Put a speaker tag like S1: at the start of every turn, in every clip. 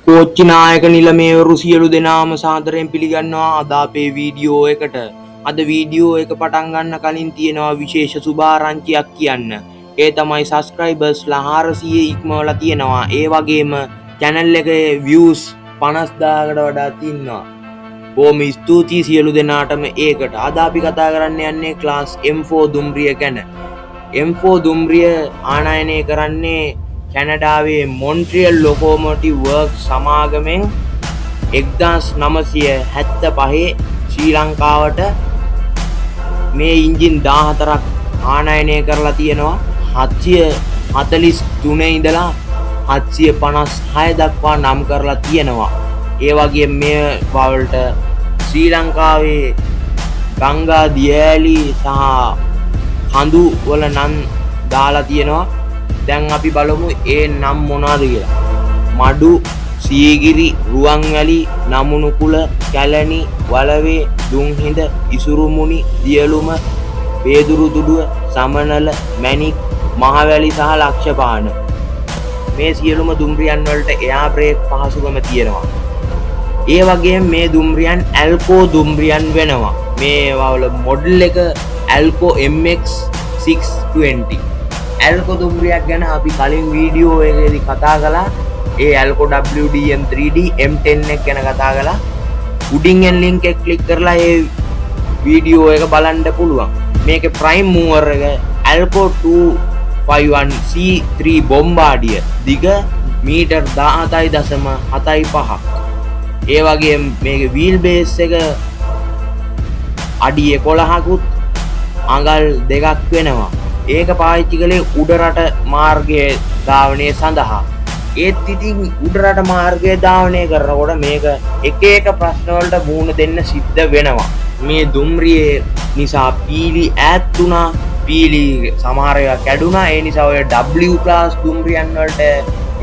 S1: කෝච්චි නායක නිලමේවරු සියලු දෙනාම සාදරයෙන් පිළිගන්නවා අද අපේ වීඩියෝ එකට. අද වීඩියෝ එක පටන් ගන්න කලින් තියෙනවා විශේෂ සුභාරංචියක් කියන්න. ඒ තමයි සබස්ක්‍රයිබර්ස්ලා 400 ඉක්මවලා තියෙනවා. ඒ වගේම channel එකේ views 50000කට වඩා තියෙනවා. බොහොම ස්තුතියි සියලු දෙනාටම ඒකට. අද අපි කතා කරන්න යන්නේ ක්ලාස් M4 දුම්රිය ගැන. M4 දුම්රිය ආනයනය කරන්නේ කැනඩාවේ මොන්ට්‍රියල් ලොකෝමෝටිව් වර්ක්ස් සමාගමෙන් 1975 ශ්‍රී ලංකාවට මේ එන්ජින් 14ක් ආනයනය කරලා තියෙනවා. 743 ඉඳලා 756 දක්වා නම් කරලා තියෙනවා. ඒ වගේ මේ වලට ශ්‍රී ලංකාවේ ගංගා දියඇලි සහ කඳු වල නම් දාලා තියෙනවා. දැන් අපි බලමු ඒ නම් මොනවද කියලා. මඩු, සීගිරි, රුවන්වැලි, නමුණුකුල, කැලණි, වලවේ, දුම්හිඳ, ඉසුරුමුණි, දියලුම, වේදුරුදුඩුව, සමනල, මැණික්, මහවැලි සහ ලක්ෂපාන. මේ සියලුම දුම්රියන් වලට එයා බ්‍රේක් පහසුකම තියෙනවා. ඒ වගේම මේ දුම්රියන් ඇල්කෝ දුම්රියන් වෙනවා. මේ වල මොඩල් එක ඇල්කෝ MX620. ඇල්කෝ දුම්රියක් ගැන අපි කලින් වීඩියෝ එකේදී කතා කළා. ඒ ඇල්කෝ WDM3D M10 එක ගැන කතා කළා. උඩින් යන ලින්ක් එක ක්ලික් කරලා ඒ වීඩියෝ එක බලන්න පුළුවන්. මේකේ ප්‍රයිම් මූවර් එක ඇල්කෝ 251C3 බොම්බාඩිය. දිග මීටර් 17.75ක්. ඒ වගේම මේකේ වීල් බේස් එක අඩි 11කුත් අඟල් 2ක් වෙනවා. ඒක පාවිච්චි කළේ උඩරට මාර්ගයේ ධාවනය සඳහා. ඒත් ඉතින් උඩරට මාර්ගයේ ධාවනය කරනකොට මේක එක එක ප්‍රශ්න වලට මුහුණ දෙන්න සිද්ධ වෙනවා. මේ දුම්රියේ නිසා පීලි ඈත් වුණා, පීලි සමහර ඒවා කැඩුනා. ඒ නිසා ඔය W ක්ලාස් දුම්රියන් වලට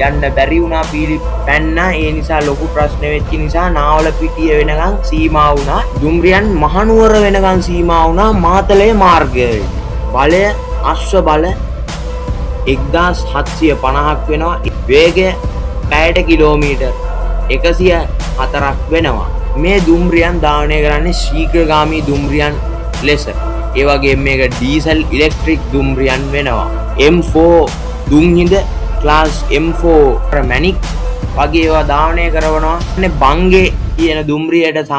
S1: යන්න බැරි වුණා, පීලි පැන්නා. ඒ නිසා ලොකු ප්‍රශ්න වෙච්ච නිසා නාවල පිටිය වෙනකන් සීමා වුණා. දුම්රියන් මහනුවර වෙනකන් සීමා වුණා මාතලේ මාර්ගයේ. බලය අශ්ව බල 1750ක් වෙනවා. වේගය පැයට කිලෝමීටර් 104ක් වෙනවා. මේ දුම්රියන් ධාවනය කරන්නේ ශීඝ්‍රගාමී දුම්රියන් ලෙස. ඒ වගේම මේක ඩීසල් ඉලෙක්ට්‍රික් දුම්රියන් වෙනවා. M4 දුම්හිඳ ක්ලාස් M4 මැණික් වගේ ඒවා ධාවනය කරනවා. බංගේ කියන දුම්රියට සහ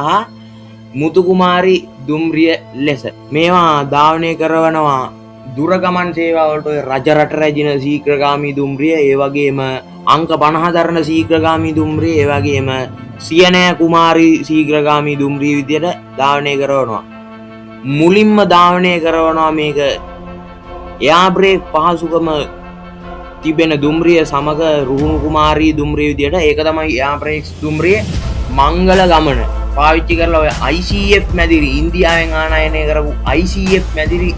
S1: මුතු කුමාරි දුම්රිය ලෙස මේවා ධාවනය කරනවා. දුර ගමන් සේවා වලට ඔය රජ රට රැජින ශීඝ්‍රගාමී දුම්රිය, ඒ වගේම අංක 50 දරන ශීඝ්‍රගාමී දුම්රිය, ඒ වගේම සියනෑ කුමාරි ශීඝ්‍රගාමී දුම්රිය විදියට ධාවනය කරනවා. මුලින්ම ධාවනය කරනවා මේක එයා බ්‍රේක් පහසුකම තිබෙන දුම්රිය සමග රුහුණු කුමාරී දුම්රිය විදියට. ඒක තමයි එයා බ්‍රේක්ස් දුම්රිය මංගල ගමන පාවිච්චි කරලා ඔය ICF මැදිරි, ඉන්දියාවෙන් ආනයනය කරපු ICF මැදිරි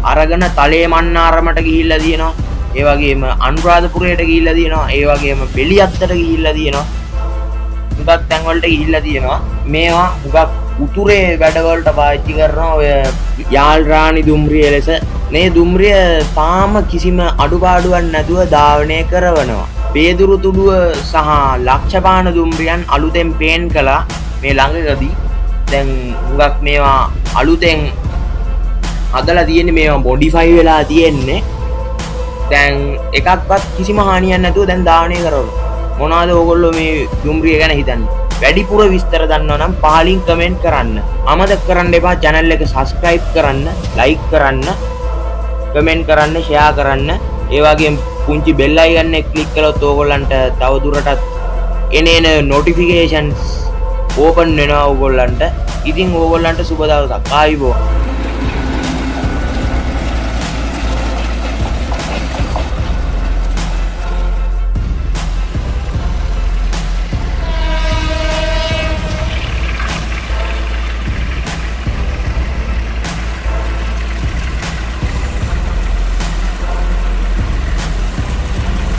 S1: අරගෙන තලේ මන්නාරමට ගිහිල්ලා තියෙනවා. ඒ වගේම අනුරාධපුරයට ගිහිල්ලා තියෙනවා. ඒ වගේම බෙලියත්තට ගිහිල්ලා තියෙනවා. හුඟක් තැන් වලට ගිහිල්ලා තියෙනවා. මේවා හුඟක් උතුරේ වැඩවලට පාවිච්චි කරනවා ඔය යාල් රාණි දුම්රිය ලෙස. මේ දුම්රිය තාම කිසිම අඩුපාඩුවක් නැතුව ධාවනය කරනවා. වේදුරු තුඩුව සහ ලක්ෂපාන දුම්රියන් අලුතෙන් පේන් කළා මේ ළඟකදී. දැන් හුඟක් මේවා අලුතෙන් හදලා තියෙන්නේ, මේවා මොඩිෆයි වෙලා තියෙන්නේ. දැන් එකක්වත් කිසිම හානියක් නැතුව දැන් ධාවනය කරනවා. මොනවාද ඕගොල්ලෝ මේ දුම්රිය ගැන හිතන්නේ? වැඩිපුර විස්තර දන්නවා නම් පහලින් කමෙන්ට් කරන්න. අමතක කරන්න එපා channel එක subscribe කරන්න, like කරන්න, කමෙන්ට් කරන්න, share කරන්න. ඒ වගේම පුංචි bell icon එක click කළොත් ඕගොල්ලන්ට තව දුරටත් එන notifications open වෙනවා ඕගොල්ලන්ට. ඉතින් ඕගොල්ලන්ට සුබ දවසක්. ආයිබෝ.